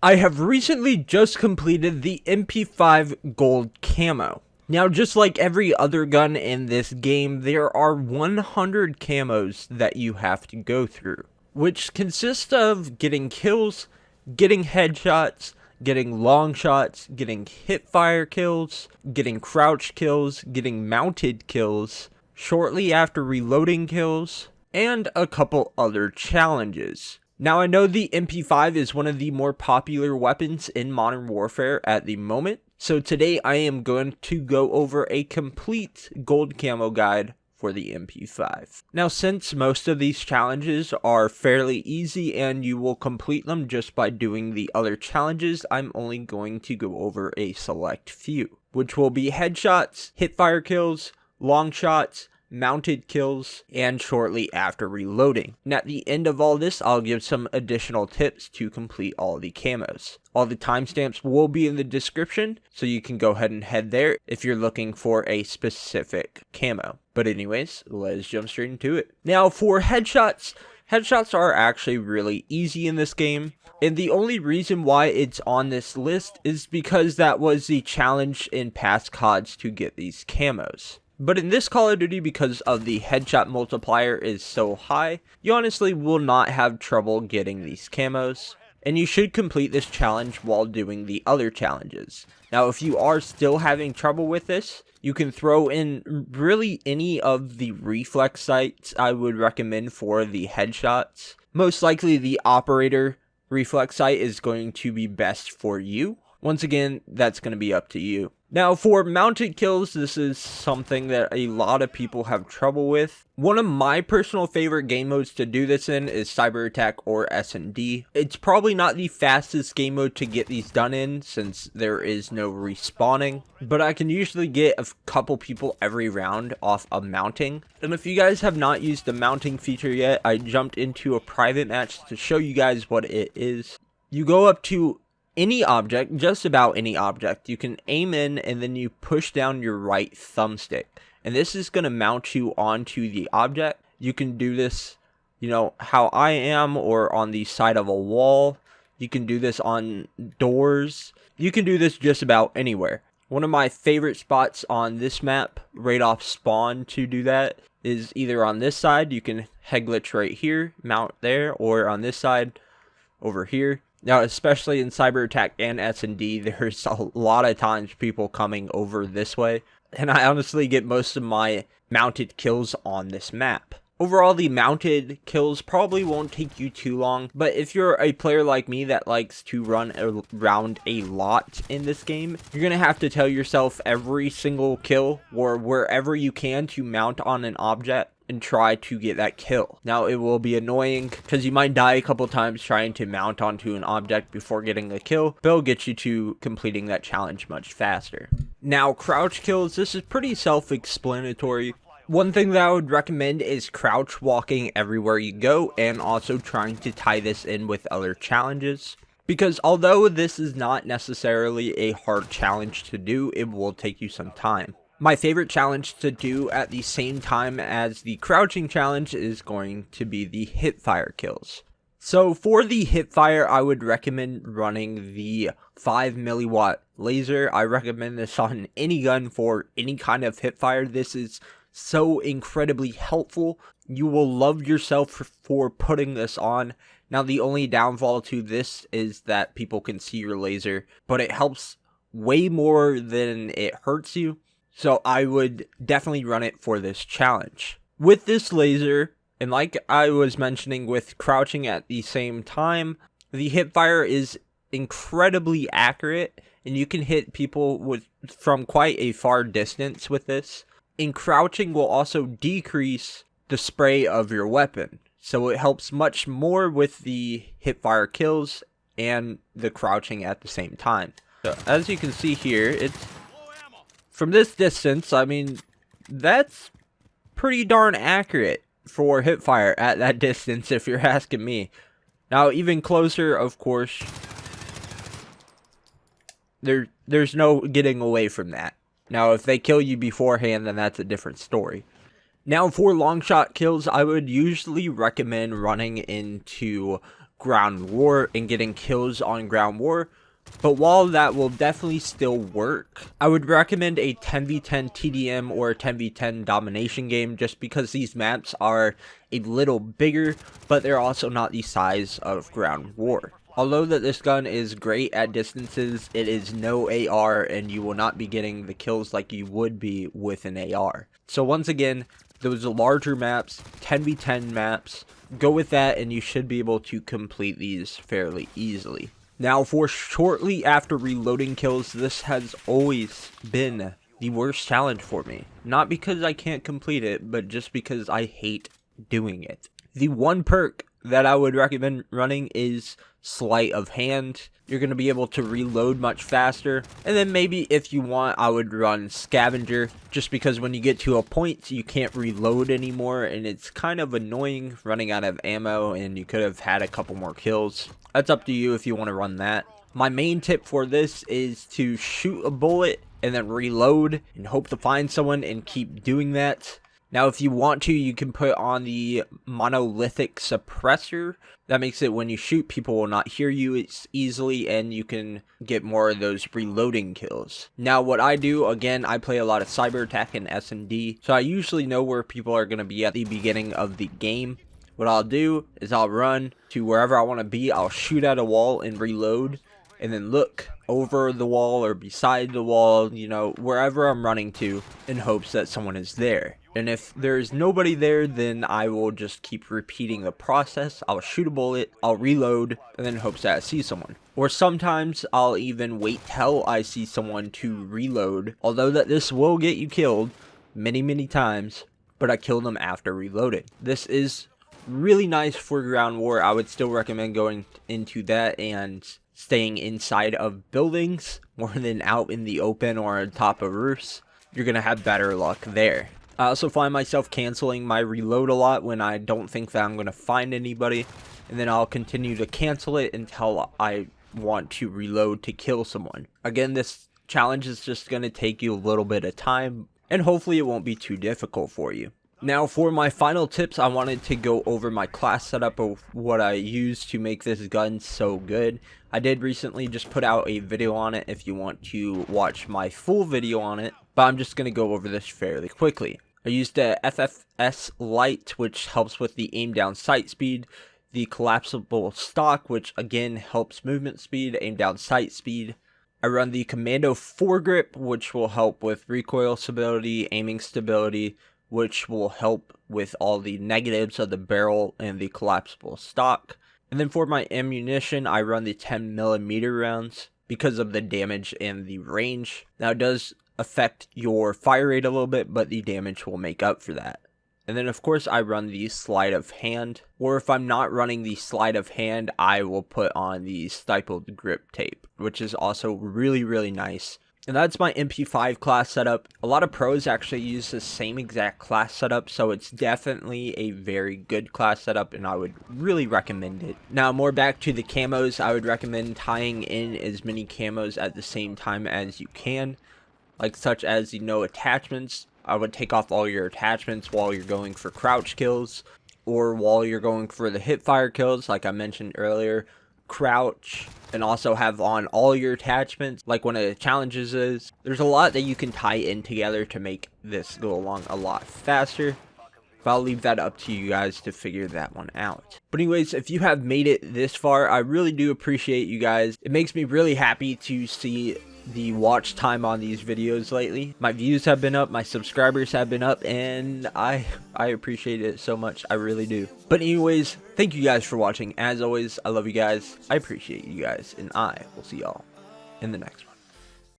I have recently just completed the MP5 gold camo. Now, just like every other gun in this game, there are 100 camos that you have to go through, which consist of getting kills, getting headshots, getting long shots, getting hipfire kills, getting crouch kills, getting mounted kills, shortly after reloading kills, and a couple other challenges. Now, I know the MP5 is one of the more popular weapons in Modern Warfare at the moment, so today I am going to go over a complete gold camo guide for the MP5. Now, since most of these challenges are fairly easy and you will complete them just by doing the other challenges, I'm only going to go over a select few, which will be headshots, hipfire kills, long shots, mounted kills, and shortly after reloading. And at the end of all this, I'll give some additional tips to complete all the camos. All the timestamps will be in the description, so you can go ahead and head there if you're looking for a specific camo. But anyways, let's jump straight into it. Now for headshots, headshots are actually really easy in this game. And the only reason why it's on this list is because that was the challenge in past CODs to get these camos. But in this Call of Duty, because of the headshot multiplier is so high, you honestly will not have trouble getting these camos. And you should complete this challenge while doing the other challenges. Now, if you are still having trouble with this, you can throw in really any of the reflex sights I would recommend for the headshots. Most likely the operator reflex sight is going to be best for you. Once again, that's going to be up to you. Now, for mounted kills, this is something that a lot of people have trouble with. One of my personal favorite game modes to do this in is Cyber Attack or S&D. It's probably not the fastest game mode to get these done in, since there is no respawning, but I can usually get a couple people every round off of mounting. And if you guys have not used the mounting feature yet, I jumped into a private match to show you guys what it is. You go up to any object, just about any object, you can aim in and then you push down your right thumbstick. And this is going to mount you onto the object. You can do this, you know, how I am, or on the side of a wall. You can do this on doors. You can do this just about anywhere. One of my favorite spots on this map, right off spawn to do that, is either on this side, you can head glitch right here, mount there, or on this side, over here. Now, especially in Cyber Attack and S&D, there's a lot of times people coming over this way, and I honestly get most of my mounted kills on this map. Overall, the mounted kills probably won't take you too long, but if you're a player like me that likes to run around a lot in this game, you're going to have to tell yourself every single kill, or wherever you can, to mount on an object and try to get that kill. Now, it will be annoying because you might die a couple times trying to mount onto an object before getting a kill, but it'll get you to completing that challenge much faster. Now, crouch kills, this is pretty self-explanatory. One thing that I would recommend is crouch walking everywhere you go, and also trying to tie this in with other challenges. Because although this is not necessarily a hard challenge to do, it will take you some time. My favorite challenge to do at the same time as the crouching challenge is going to be the hipfire kills. So for the hipfire, I would recommend running the 5 milliwatt laser. I recommend this on any gun for any kind of hipfire. This is so incredibly helpful. You will love yourself for putting this on. Now, the only downfall to this is that people can see your laser, but it helps way more than it hurts you. So I would definitely run it for this challenge. With this laser, and like I was mentioning with crouching at the same time, the hipfire is incredibly accurate, and you can hit people from quite a far distance with this. And crouching will also decrease the spray of your weapon, so it helps much more with the hipfire kills and the crouching at the same time. So as you can see here, it's from this distance, I mean, that's pretty darn accurate for hipfire at that distance, if you're asking me. Now, even closer, of course, there's no getting away from that. Now, if they kill you beforehand, then that's a different story. Now, for long shot kills, I would usually recommend running into ground war and getting kills on ground war. But while that will definitely still work, I would recommend a 10v10 TDM or a 10v10 domination game, just because these maps are a little bigger, but they're also not the size of ground war. Although that this gun is great at distances, it is no AR, and you will not be getting the kills like you would be with an AR. So once again, those larger maps, 10v10 maps, go with that and you should be able to complete these fairly easily. Now, for shortly after reloading kills, this has always been the worst challenge for me. Not because I can't complete it, but just because I hate doing it. The one perk that I would recommend running is sleight of hand. You're going to be able to reload much faster. And then maybe if you want, I would run scavenger, just because when you get to a point you can't reload anymore and it's kind of annoying running out of ammo and you could have had a couple more kills. That's up to you if you want to run that. My main tip for this is to shoot a bullet and then reload and hope to find someone and keep doing that. Now, if you want to, you can put on the monolithic suppressor. That makes it when you shoot, people will not hear you as easily, and you can get more of those reloading kills. Now, what I do, again, I play a lot of cyber attack and S&D, so I usually know where people are going to be at the beginning of the game. What I'll do is I'll run to wherever I want to be, I'll shoot at a wall and reload, and then look over the wall or beside the wall, you know, wherever I'm running to, in hopes that someone is there. And if there's nobody there, then I will just keep repeating the process. I'll shoot a bullet, I'll reload, and then in hopes that I see someone. Or sometimes I'll even wait till I see someone to reload, although that this will get you killed many times, but I kill them after reloading. This is really nice for ground war. I would still recommend going into that and staying inside of buildings more than out in the open or on top of roofs. You're going to have better luck there. I also find myself canceling my reload a lot when I don't think that I'm going to find anybody, and then I'll continue to cancel it until I want to reload to kill someone. Again, this challenge is just going to take you a little bit of time, and hopefully it won't be too difficult for you. Now, for my final tips, I wanted to go over my class setup of what I use to make this gun so good. I did recently just put out a video on it if you want to watch my full video on it, but I'm just going to go over this fairly quickly. I used the FFS light, which helps with the aim down sight speed, the collapsible stock, which again helps movement speed, aim down sight speed. I run the commando foregrip, which will help with recoil stability, aiming stability, which will help with all the negatives of the barrel and the collapsible stock. And then for my ammunition, I run the 10mm rounds because of the damage and the range. Now, it does affect your fire rate a little bit, but the damage will make up for that. And then, of course, I run the sleight of hand. Or if I'm not running the sleight of hand, I will put on the stippled grip tape, which is also really nice. And that's my MP5 class setup. A lot of pros actually use the same exact class setup, so it's definitely a very good class setup, and I would really recommend it. Now, more back to the camos, I would recommend tying in as many camos at the same time as you can, like such as, you know, attachments. I would take off all your attachments while you're going for crouch kills, or while you're going for the hipfire kills, like I mentioned earlier. Crouch, and also have on all your attachments like one of the challenges is. There's a lot that you can tie in together to make this go along a lot faster, but I'll leave that up to you guys to figure that one out. But anyways, if you have made it this far, I really do appreciate you guys. It makes me really happy to see the watch time on these videos lately. My views have been up, my subscribers have been up, and I appreciate it so much. I really do. But anyways, thank you guys for watching. As always, I love you guys, I appreciate you guys, and I will see y'all in the next one.